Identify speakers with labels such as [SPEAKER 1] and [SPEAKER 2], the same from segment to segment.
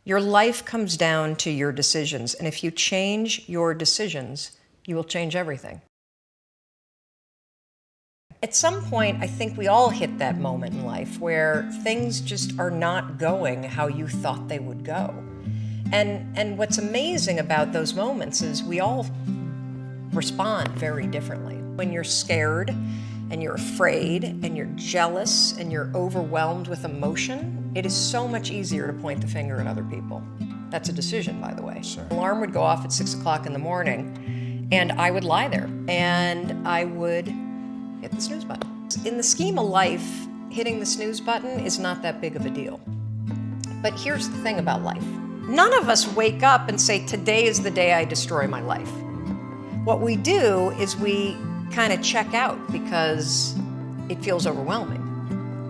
[SPEAKER 1] Your life comes down to your decisions, and if you change your decisions, you will change everything. At some point, I think we all hit that moment in life where things just are not going how you thought they would go. And what's amazing about those moments is we all respond very differently. When you're scared and you're afraid and you're jealous and you're overwhelmed with emotion, it is so much easier to point the finger at other people. That's a decision, by the way.
[SPEAKER 2] Sure.
[SPEAKER 1] The alarm would go off at 6 o'clock in the morning, and I would lie there and I would hit the snooze button. In the scheme of life, hitting the snooze button is not that big of a deal. But here's the thing about life. None of us wake up and say, today is the day I destroy my life. What we do is we kind of check out because it feels overwhelming.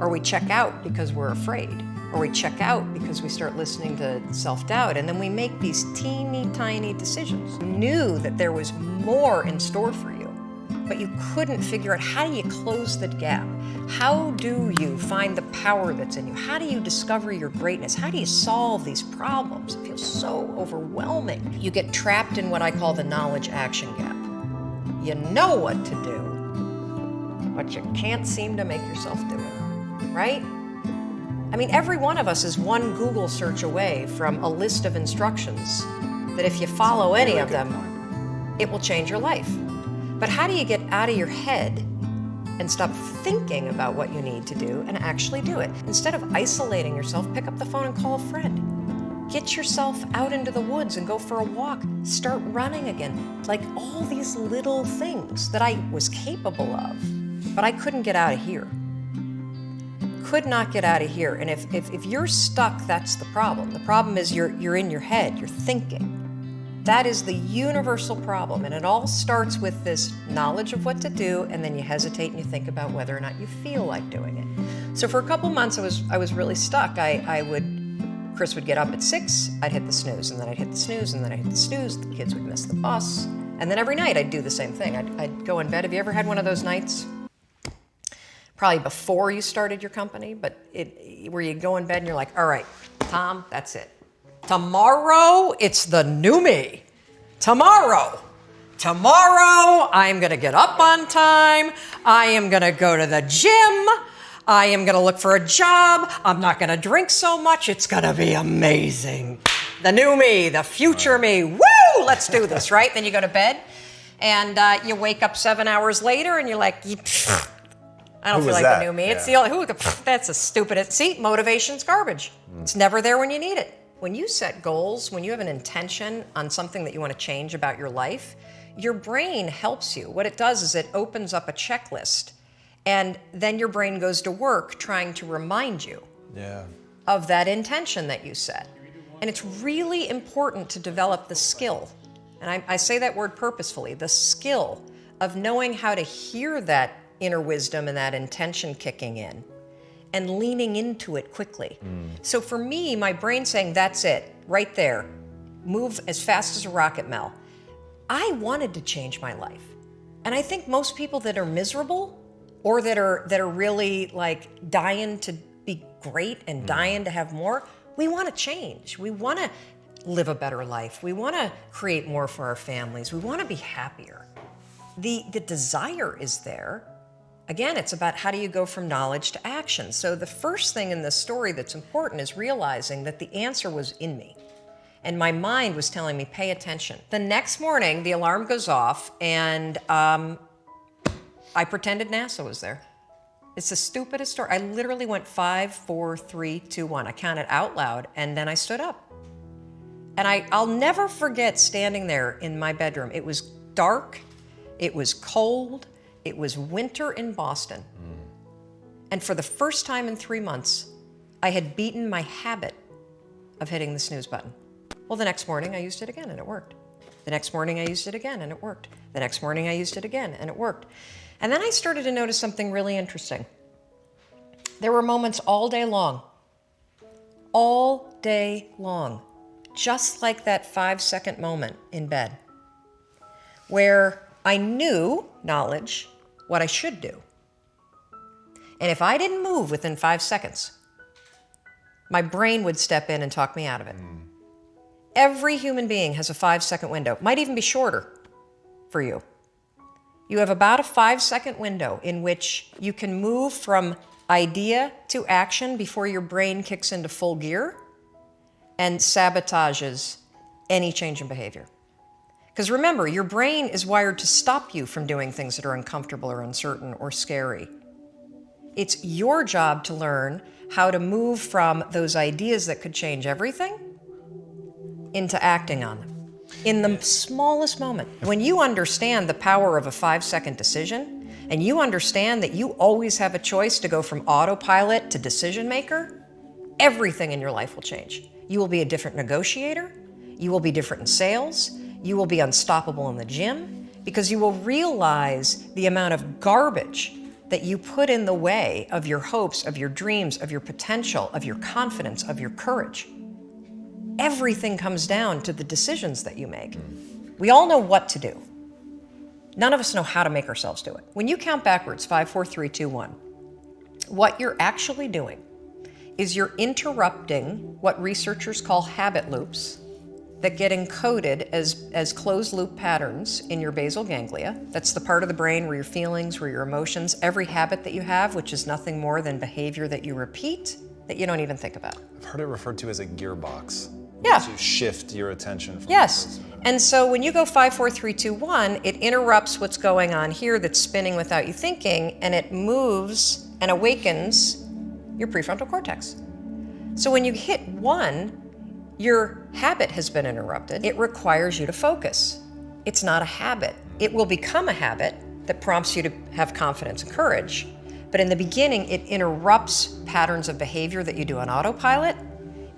[SPEAKER 1] Or we check out because we're afraid. Or we check out because we start listening to self-doubt. And then we make these teeny tiny decisions. You knew that there was more in store for you, but you couldn't figure out, how do you close the gap? How do you find the power that's in you? How do you discover your greatness? How do you solve these problems? It feels so overwhelming. You get trapped in what I call the knowledge action gap. You know what to do, but you can't seem to make yourself do it, right? I mean, every one of us is one Google search away from a list of instructions that if you follow any of them, it will change your life. But how do you get out of your head and stop thinking about what you need to do and actually do it? Instead of isolating yourself, pick up the phone and call a friend. Get yourself out into the woods and go for a walk. Start running again. Like all these little things that I was capable of, but I couldn't get out of here. Could not get out of here. And if you're stuck, that's the problem. The problem is you're in your head, you're thinking. That is the universal problem, and it all starts with this knowledge of what to do, and then you hesitate and you think about whether or not you feel like doing it. So for a couple months, I was really stuck. Chris would get up at 6, I'd hit the snooze, and then I'd hit the snooze, and then I'd hit the snooze. The kids would miss the bus, and then every night I'd do the same thing. I'd go in bed. Have you ever had one of those nights? Probably before you started your company, but where you go in bed and you're like, all right, Tom, that's it. Tomorrow, it's the new me. Tomorrow, I'm gonna get up on time. I am gonna go to the gym. I am gonna look for a job. I'm not gonna drink so much. It's gonna be amazing. The new me, the future me. Woo, let's do this, right? Then you go to bed and you wake up 7 hours later and you're like, I don't feel like the new me. It's the only, that's a stupid, see, motivation's garbage. It's never there when you need it. When you set goals, when you have an intention on something that you want to change about your life, your brain helps you. What it does is it opens up a checklist, and then your brain goes to work trying to remind you of that intention that you set. And it's really important to develop the skill, and I say that word purposefully, the skill of knowing how to hear that inner wisdom and that intention kicking in and leaning into it quickly. So for me, my brain saying, that's it, right there, move as fast as a rocket, Mel. I wanted to change my life. And I think most people that are miserable or that are really like dying to be great and dying to have more, we want to change. We want to live a better life. We want to create more for our families. We want to be happier. The desire is there. Again, it's about how do you go from knowledge to action. So the first thing in this story that's important is realizing that the answer was in me. And my mind was telling me, pay attention. The next morning, the alarm goes off, and I pretended NASA was there. It's the stupidest story. I literally went 5, 4, 3, 2, 1. I counted out loud, and then I stood up. And I'll never forget standing there in my bedroom. It was dark, it was cold, it was winter in Boston. And for the first time in 3 months, I had beaten my habit of hitting the snooze button. Well, the next morning I used it again and it worked. The next morning I used it again and it worked. The next morning I used it again and it worked. And then I started to notice something really interesting. There were moments all day long, just like that 5-second moment in bed, where I knew, knowledge, what I should do. And if I didn't move within 5 seconds, My brain would step in and talk me out of it. Every human being has a 5-second window, might even be shorter for you. You have about a 5-second window in which you can move from idea to action before your brain kicks into full gear and sabotages any change in behavior. Because remember, your brain is wired to stop you from doing things that are uncomfortable or uncertain or scary. It's your job to learn how to move from those ideas that could change everything into acting on them in the smallest moment. When you understand the power of a 5-second decision, and you understand that you always have a choice to go from autopilot to decision maker, everything in your life will change. You will be a different negotiator, you will be different in sales, you will be unstoppable in the gym, because you will realize the amount of garbage that you put in the way of your hopes, of your dreams, of your potential, of your confidence, of your courage. Everything comes down to the decisions that you make. We all know what to do. None of us know how to make ourselves do it. When you count backwards, 5, 4, 3, 2, 1, what you're actually doing is you're interrupting what researchers call habit loops that get encoded as closed loop patterns in your basal ganglia. That's the part of the brain where your feelings, where your emotions, every habit that you have, which is nothing more than behavior that you repeat that you don't even think about.
[SPEAKER 2] I've heard it referred to as a gearbox.
[SPEAKER 1] Yeah.
[SPEAKER 2] To shift your attention from
[SPEAKER 1] Yes. And so when you go 5, 4, 3, 2, 1, it interrupts what's going on here that's spinning without you thinking, and it moves and awakens your prefrontal cortex. So when you hit 1, your habit has been interrupted. It requires you to focus. It's not a habit. It will become a habit that prompts you to have confidence and courage. But in the beginning, it interrupts patterns of behavior that you do on autopilot.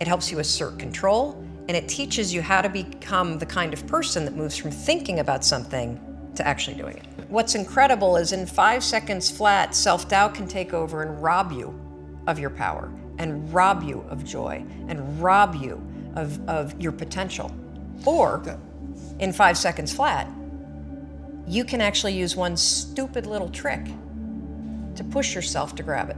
[SPEAKER 1] It helps you assert control, and it teaches you how to become the kind of person that moves from thinking about something to actually doing it. What's incredible is in 5 seconds flat, self-doubt can take over and rob you of your power, and rob you of joy, and rob you of your potential. Or in 5 seconds flat, you can actually use one stupid little trick to push yourself to grab it.